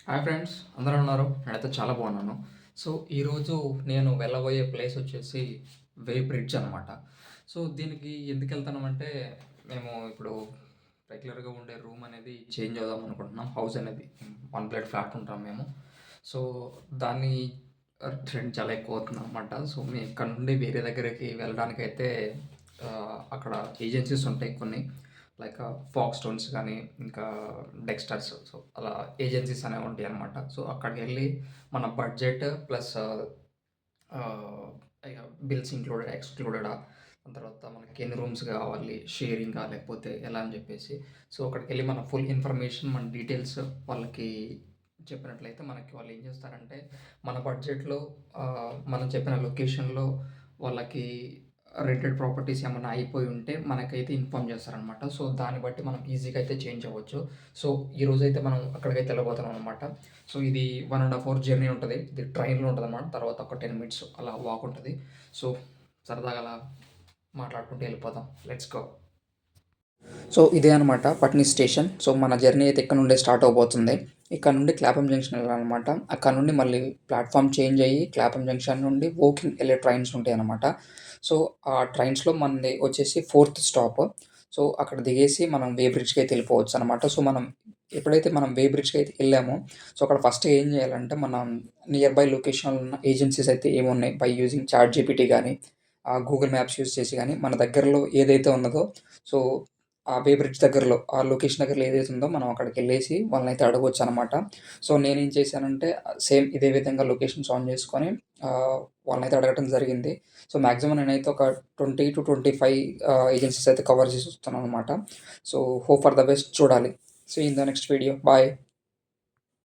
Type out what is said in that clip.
Hi friends, అందరూ ఉన్నారు? నేనైతే చాలా బాగున్నాను. సో, ఈరోజు నేను వెళ్ళబోయే ప్లేస్ వచ్చేసి వే బ్రిడ్జ్ అనమాట. సో, దీనికి ఎందుకెళ్తున్నామంటే, మేము ఇప్పుడు రెగ్యులర్‌గా ఉండే రూమ్ అనేది చేంజ్ అవుదాం అనుకుంటున్నాం. హౌస్ అనేది వన్ ప్లేట్ ఫ్లాట్ ఉంటాం మేము. సో, దాన్ని రెంట్ చాలా ఎక్కువ అవుతుందనమాట. సో, మేము ఇక్కడ నుండి వేరే దగ్గరికి వెళ్ళడానికైతే అక్కడ ఏజెన్సీస్ ఉంటాయి కొన్ని. లైక్ ఫాక్స్ స్టోన్స్ కానీ, ఇంకా డెక్స్టర్స్. సో, అలా ఏజెన్సీస్ అనేవి ఉంటాయి అనమాట. సో, అక్కడికెళ్ళి మన బడ్జెట్ ప్లస్ ఇక బిల్స్ ఇంక్లూడెడ్, ఎక్స్‌క్లూడెడా, దాని తర్వాత మనకి ఎన్ని రూమ్స్ కావాలి, షేరింగా లేకపోతే ఎలా అని చెప్పేసి. సో, అక్కడికెళ్ళి మన ఫుల్ ఇన్ఫర్మేషన్, మన డీటెయిల్స్ వాళ్ళకి చెప్పినట్లయితే మనకి వాళ్ళు ఏం చేస్తారంటే, మన బడ్జెట్‌లో మనం చెప్పిన లొకేషన్‌లో వాళ్ళకి రెంటెడ్ ప్రాపర్టీస్ ఏమన్నా అయిపోయి ఉంటే మనకైతే ఇన్ఫార్మ్ చేస్తారనమాట. సో, దాన్ని బట్టి మనం ఈజీగా అయితే చేంజ్ అవ్వచ్చు. సో, ఈరోజైతే మనం అక్కడికైతే వెళ్ళబోతున్నాం అనమాట. సో, ఇది 1 ½ అవర్ జర్నీ ఉంటది. ఇది ట్రైన్‌లో ఉంటదనమాట. తర్వాత ఒక 10 మినిట్స్ అలా వాక్ ఉంటది. సో, సరదాగా అలా మాట్లాడుకుంటూ వెళ్ళిపోదాం. Let's go. సో, ఇదే అనమాట పట్నీ స్టేషన్. సో, మన జర్నీ అయితే ఇక్కడ నుండే స్టార్ట్ అవ్వబోతుంది. ఇక్కడ నుండి క్లాపం జంక్షన్ వెళ్ళాలనమాట. అక్కడ నుండి మళ్ళీ ప్లాట్‌ఫార్మ్ చేంజ్ అయ్యి క్లాపం జంక్షన్ నుండి వోకింగ్ వెళ్ళే ట్రైన్స్ ఉంటాయనమాట. సో, ఆ ట్రైన్స్‌లో మనది వచ్చేసి ఫోర్త్ స్టాప్. సో, అక్కడ దిగేసి మనం వే బ్రిడ్జ్‌కైతే వెళ్ళిపోవచ్చనమాట. సో, మనం ఎప్పుడైతే మనం వే బ్రిడ్జ్‌కైతే వెళ్ళామో, సో, అక్కడ ఫస్ట్ ఏం చేయాలంటే మనం నియర్ బై లొకేషన్‌లో ఉన్న ఏజెన్సీస్ అయితే ఏమున్నాయి బై యూజింగ్ చాట్‌జీపీటీ గానీ, గూగుల్ మ్యాప్స్ యూజ్ చేసి గానీ మన దగ్గరలో ఏదైతే ఉన్నదో, సో, ఆ వే బ్రిడ్జ్ దగ్గరలో, ఆ లొకేషన్ దగ్గరలో ఏదైతే ఉందో మనం అక్కడికెళ్ళేసి వాళ్ళనైతే అడగొచ్చనమాట. సో, నేనేం చేశానంటే సేమ్ ఇదే విధంగా లొకేషన్స్ ఆన్ చేసుకొని వాళ్ళనైతే అడగటం జరిగింది. సో, మాక్సిమం నేనైతే ఒక 20-25 ఏజెన్సీస్ అయితే కవర్ చేసి వస్తున్నాననమాట. So, hope for the best చూడాలి. See you in the next video. Bye.